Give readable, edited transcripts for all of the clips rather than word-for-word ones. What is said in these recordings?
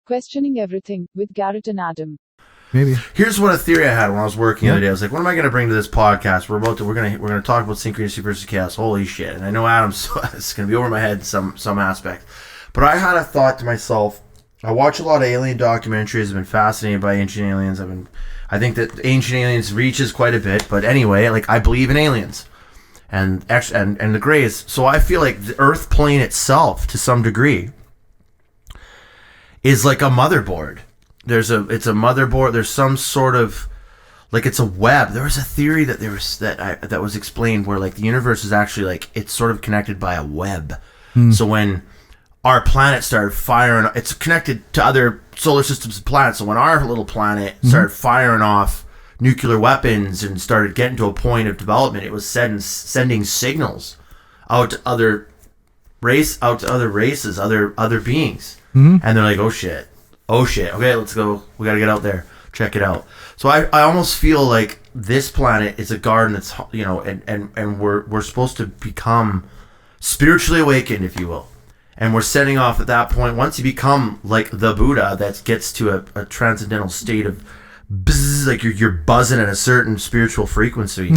Questioning Everything with Garrett and Adam. Maybe. Here's what a theory I had when I was working the other day. I was like, what am I going to bring to this podcast? We're going to talk about synchronicity versus chaos. Holy shit. And I know Adam's it's going to be over my head in some aspect. But I had a thought to myself. I watch a lot of alien documentaries. I've been fascinated by ancient aliens. I think that ancient aliens reaches quite a bit, but anyway, like I believe in aliens and the Greys. So I feel like the Earth plane itself, to some degree, is like a motherboard. It's a motherboard. There's some sort of, like, it's a web. There was a theory that was explained where, like, the universe is actually, like, it's sort of connected by a web. So when our planet started firing, it's connected to other solar systems and planets. So when our little planet started firing off nuclear weapons and started getting to a point of development, it was sending signals out to other races, other beings. And they're like, oh shit, okay, let's go, we gotta get out there, check it out. So I almost feel like this planet is a garden that's, you know, and we're supposed to become spiritually awakened, if you will, and we're setting off at that point. Once you become like the Buddha that gets to a transcendental state of buzz, like you're buzzing at a certain spiritual frequency,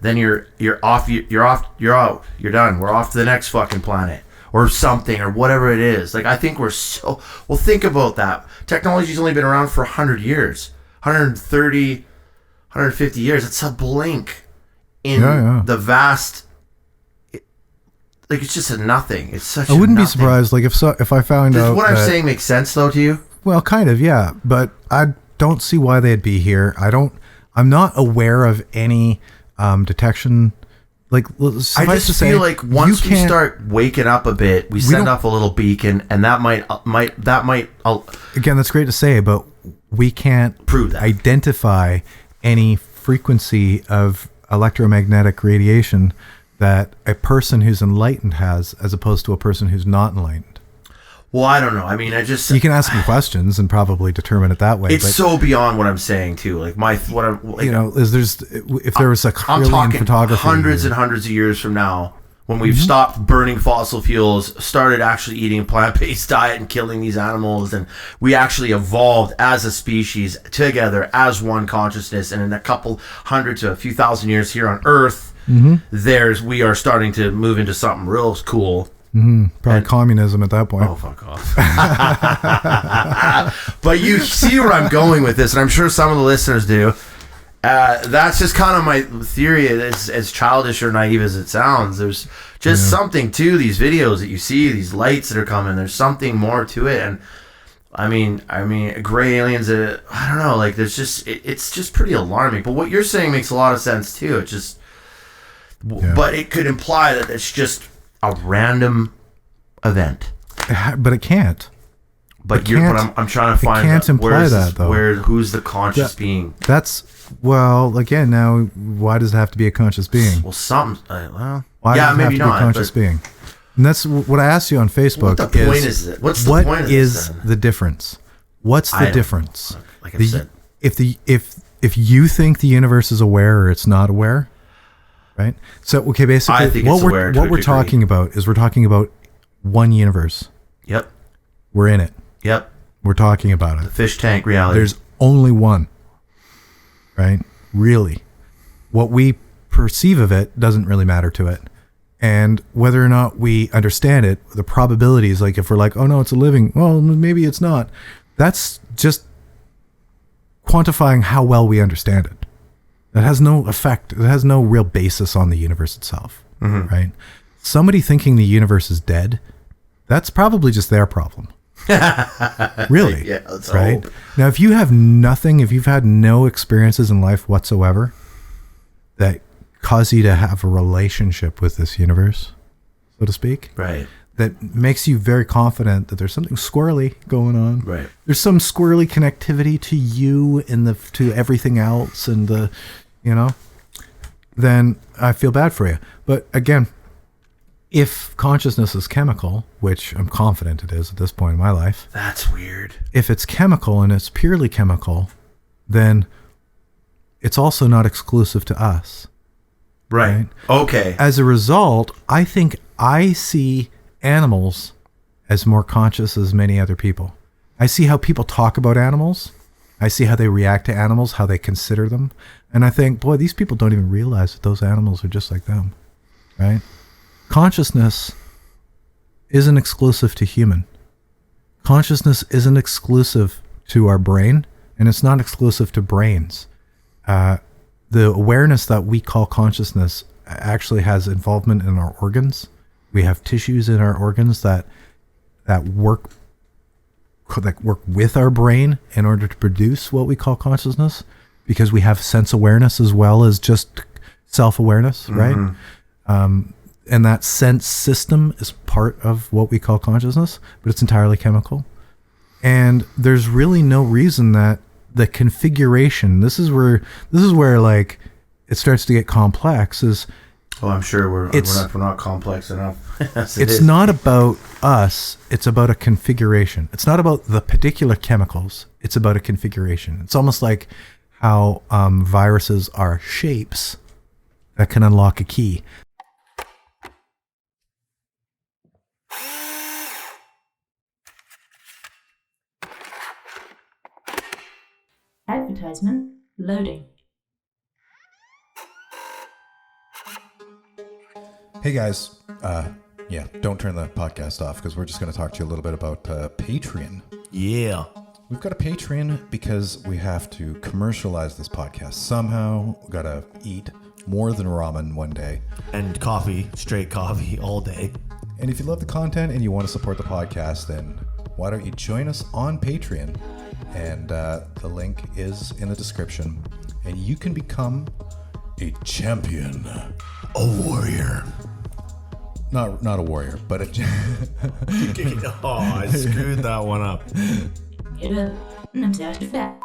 then you're out, you're done, we're off to the next fucking planet or something, or whatever it is. Like, I think think about that. Technology's only been around for 100 years, 130, 150 years. It's a blink in the vast, like, it's just a nothing. It's such I wouldn't be surprised, like, if I found out what I'm saying makes sense, though, to you? Well, kind of, yeah. But I don't see why they'd be here. I'm not aware of any detection. Like, I just feel like once we start waking up a bit, we send off a little beacon, and that might again, that's great to say, but we can't prove that. Identify any frequency of electromagnetic radiation that a person who's enlightened has, as opposed to a person who's not enlightened. Well, I don't know. I mean, you can ask them questions and probably determine it that way. It's so beyond what I'm saying too. Like if there was a trillion photography, hundreds and hundreds of years from now, when we've stopped burning fossil fuels, started actually eating a plant-based diet and killing these animals, and we actually evolved as a species together as one consciousness, and in a couple hundred to a few thousand years here on Earth, we are starting to move into something real cool. Probably communism at that point. Oh, fuck off. But you see where I'm going with this, and I'm sure some of the listeners do. That's just kind of my theory. As childish or naive as it sounds, there's just something to these videos that you see, these lights that are coming. There's something more to it. And I mean, gray aliens, I don't know, like, there's just, it's just pretty alarming. But what you're saying makes a lot of sense too. It just, but it could imply that it's just a random event, but it can't. But I'm trying to find. Can't imply that though. Who's the conscious being? Well, again, now why does it have to be a conscious being? Well, why does it maybe have to be a conscious being? And that's what I asked you on Facebook. What the point is it? What's the point of this, then? The difference? What's the difference? Like I said, if you think the universe is aware or it's not aware. Right. So, okay, basically, I think what we're talking about is we're talking about one universe. Yep. We're in it. Yep. We're talking about it. The fish tank reality. There's only one. Right? Really. What we perceive of it doesn't really matter to it. And whether or not we understand it, the probabilities, like if we're like, oh no, it's a living, well, maybe it's not. That's just quantifying how well we understand it. That has no effect. It has no real basis on the universe itself, right? Somebody thinking the universe is dead, that's probably just their problem. Really, yeah, let's right? hope. Now, if you have nothing, if you've had no experiences in life whatsoever that cause you to have a relationship with this universe, so to speak, right? That makes you very confident that there's something squirrely going on. Right. There's some squirrely connectivity to you and to everything else, and then I feel bad for you. But again, if consciousness is chemical, which I'm confident it is at this point in my life. That's weird. If it's chemical and it's purely chemical, then it's also not exclusive to us. Right. Okay. As a result, I think I see animals as more conscious as many other people. I see how people talk about animals. I see how they react to animals, how they consider them. And I think, boy, these people don't even realize that those animals are just like them, right? Consciousness isn't exclusive to human. Consciousness isn't exclusive to our brain, and it's not exclusive to brains. The awareness that we call consciousness actually has involvement in our organs. We have tissues in our organs that work with our brain in order to produce what we call consciousness, because we have sense awareness as well as just self-awareness, right? And that sense system is part of what we call consciousness, but it's entirely chemical. And there's really no reason that the configuration, this is where like it starts to get complex, is I'm sure we're not complex enough. It's not about us, it's about a configuration. It's not about the particular chemicals, it's about a configuration. It's almost like how viruses are shapes that can unlock a key. Advertisement loading. Hey guys, don't turn the podcast off because we're just going to talk to you a little bit about Patreon. Yeah. We've got a Patreon because we have to commercialize this podcast somehow. We got to eat more than ramen one day. And coffee, straight coffee all day. And if you love the content and you want to support the podcast, then why don't you join us on Patreon? And the link is in the description. And you can become a champion. A warrior. Not a warrior, but a... Oh, I screwed that one up. Get up and I'm sad to fat.